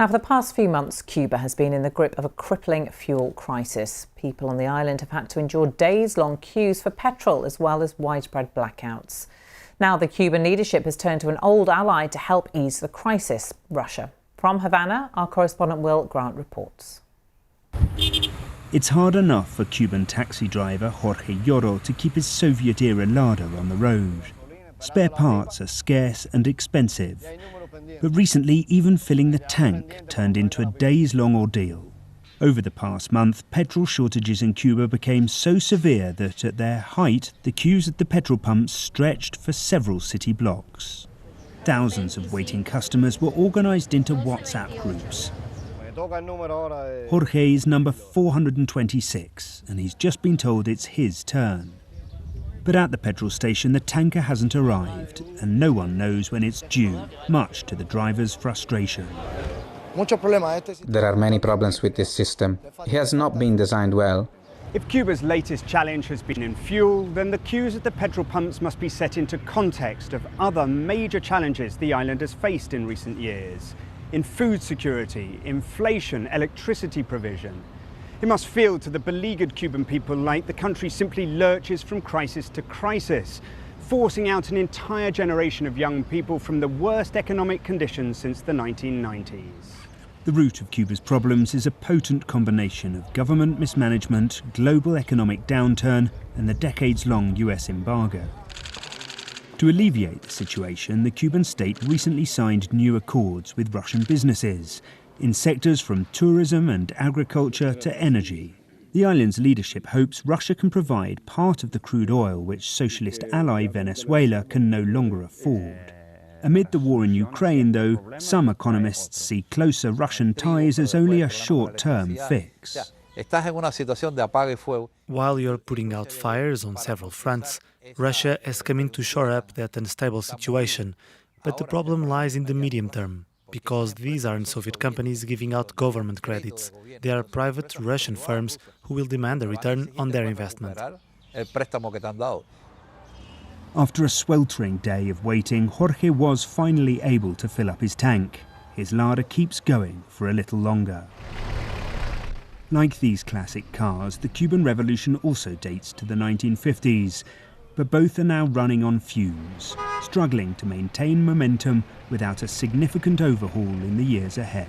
Now, for the past few months, Cuba has been in the grip of a crippling fuel crisis. People on the island have had to endure days-long queues for petrol as well as widespread blackouts. Now, the Cuban leadership has turned to an old ally to help ease the crisis, Russia. From Havana, our correspondent Will Grant reports. It's hard enough for Cuban taxi driver Jorge Lloro to keep his Soviet-era Lada on the road. Spare parts are scarce and expensive. But recently, even filling the tank turned into a days-long ordeal. Over the past month, petrol shortages in Cuba became so severe that at their height, the queues at the petrol pumps stretched for several city blocks. Thousands of waiting customers were organised into WhatsApp groups. Jorge is number 426, and he's just been told it's his turn. But at the petrol station, the tanker hasn't arrived, and no one knows when it's due, much to the driver's frustration. There are many problems with this system. It has not been designed well. If Cuba's latest challenge has been in fuel, then the queues at the petrol pumps must be set into context of other major challenges the island has faced in recent years. In food security, inflation, electricity provision. It must feel to the beleaguered Cuban people like the country simply lurches from crisis to crisis, forcing out an entire generation of young people from the worst economic conditions since the 1990s. The root of Cuba's problems is a potent combination of government mismanagement, global economic downturn, and the decades-long US embargo. To alleviate the situation, the Cuban state recently signed new accords with Russian businesses in sectors from tourism and agriculture to energy. The island's leadership hopes Russia can provide part of the crude oil which socialist ally Venezuela can no longer afford. Amid the war in Ukraine, though, some economists see closer Russian ties as only a short-term fix. While you're putting out fires on several fronts, Russia has come in to shore up that unstable situation. But the problem lies in the medium term, because these aren't Soviet companies giving out government credits. They are private Russian firms who will demand a return on their investment. After a sweltering day of waiting, Jorge was finally able to fill up his tank. His Lada keeps going for a little longer. Like these classic cars, the Cuban Revolution also dates to the 1950s, but both are now running on fumes, struggling to maintain momentum without a significant overhaul in the years ahead.